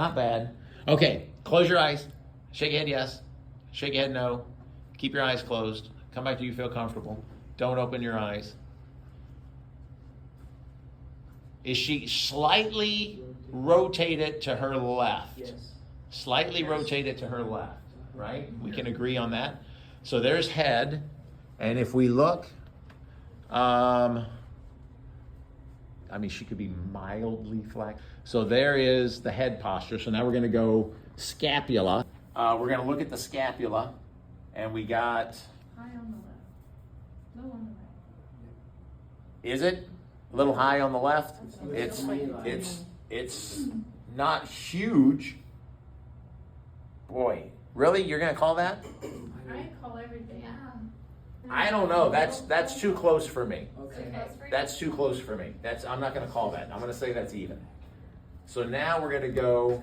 Not bad. Okay, close your eyes. Shake your head yes. Shake your head no. Keep your eyes closed. Come back to you feel comfortable. Don't open your eyes. Is she slightly rotated to her left? Yes. Slightly rotated to her left, right? We can agree on that. So there's head. And if we look, I mean, she could be mildly flexible. So there is the head posture. So now we're going to go scapula. We're going to look at the scapula. And we got... High on the left. Low on the right. Is it a little high on the left? It's not huge. Boy, really? You're going to call that? I call everything. Yeah. I don't know. That's too close for me. Okay. That's too close for me. I'm not going to call that. I'm going to say that's even. So now we're going to go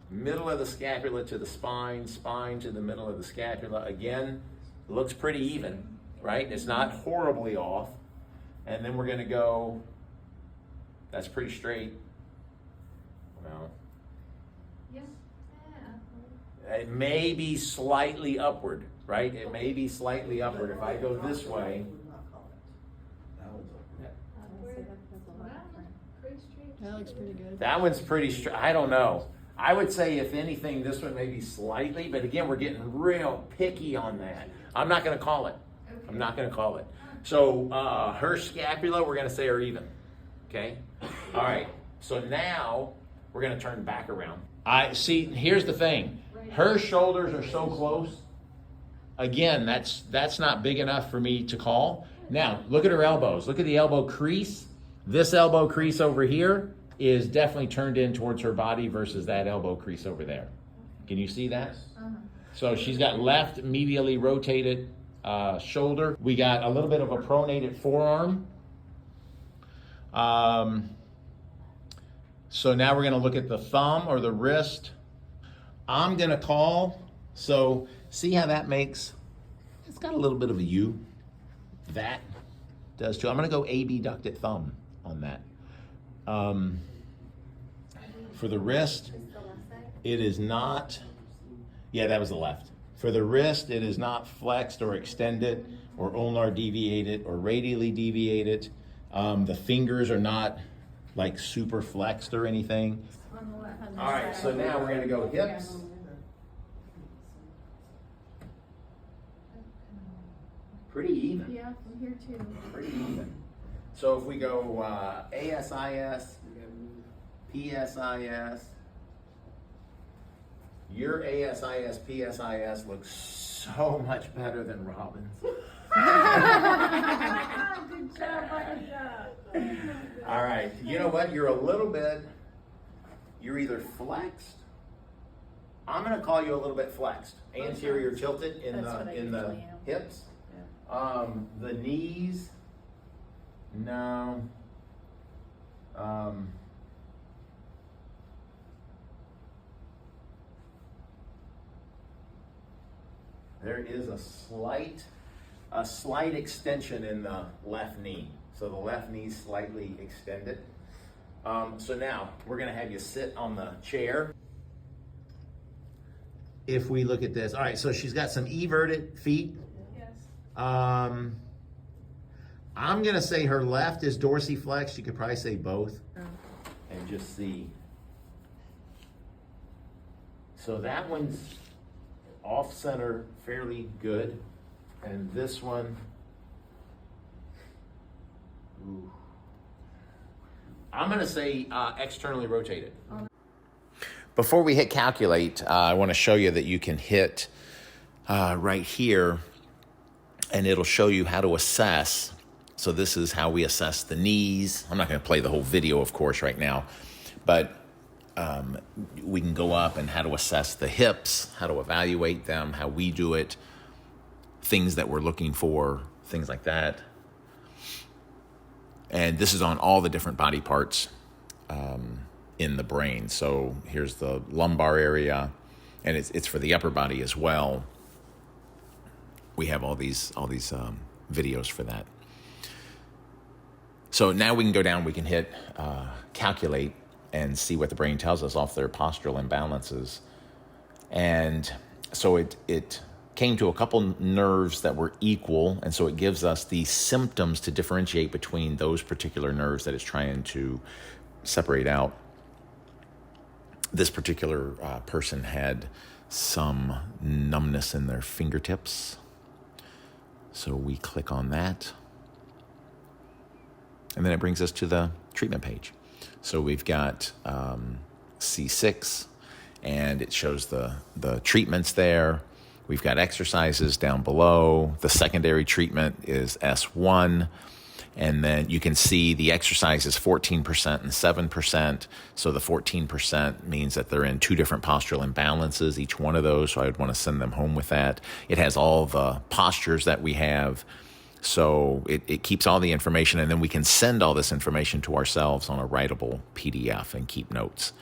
middle of the scapula to the spine, spine to the middle of the scapula. Again, looks pretty even, right? It's not horribly off. And then we're going to go, that's pretty straight. Well, Yeah. it may be slightly upward, right? It may be slightly upward. If I go this way, Pretty straight. That looks pretty good. that one's pretty straight. I don't know. I would say, if anything, this one may be slightly, but again, we're getting real picky on that. I'm not going to call it. I'm not going to call it. So her scapula, we're going to say are even. Okay? All right. So now we're going to turn back around. I see. Here's the thing. Her shoulders are so close. Again, that's not big enough for me to call. Now, look at her elbows. Look at the elbow crease. This elbow crease over here is definitely turned in towards her body versus that elbow crease over there. Can you see that? So she's got left medially rotated shoulder. We got a little bit of a pronated forearm. So now we're going to look at the thumb or the wrist. I'm going to call. So see how that makes, it's got a little bit of a U. That does too. I'm going to go abducted thumb on that. For the wrist, it is not, yeah, that was the left. For the wrist, it is not flexed or extended or ulnar deviated or radially deviated. The fingers are not like super flexed or anything. On the left. All right, so now we're going to go hips. Pretty even. Yeah, from here too. Pretty even. So if we go ASIS, PSIS, your ASIS, PSIS looks so much better than Robin's. Good job, good job. All right, you know what? You're either flexed. I'm going to call you a little bit flexed. Anterior tilted in That's what I the usually am. hips. The knees, no. There is a slight extension in the left knee. So the left knee's slightly extended. So now we're going to have you sit on the chair. If we look at this, all right, so she's got some everted feet. Yes. I'm going to say her left is dorsiflex. You could probably say both and just see. So that one's off center fairly good. And this one, ooh. I'm going to say externally rotated. Before we hit calculate, I want to show you that you can hit right here and it'll show you how to assess. So this is how we assess the knees. I'm not going to play the whole video, of course, right now, but we can go up and how to assess the hips, how to evaluate them, how we do it, things that we're looking for, things like that. And this is on all the different body parts in the brain. So here's the lumbar area, and it's for the upper body as well. We have all these videos for that. So now we can go down, we can hit calculate, and see what the brain tells us off their postural imbalances. And so it came to a couple nerves that were equal, and so it gives us the symptoms to differentiate between those particular nerves that it's trying to separate out. This particular person had some numbness in their fingertips. So we click on that. And then it brings us to the treatment page. So we've got C6, and it shows the treatments there. We've got exercises down below. The secondary treatment is S1. And then you can see the exercise is 14% and 7%. So the 14% means that they're in two different postural imbalances, each one of those. So I would want to send them home with that. It has all the postures that we have. So it keeps all the information, and then we can send all this information to ourselves on a writable PDF and keep notes.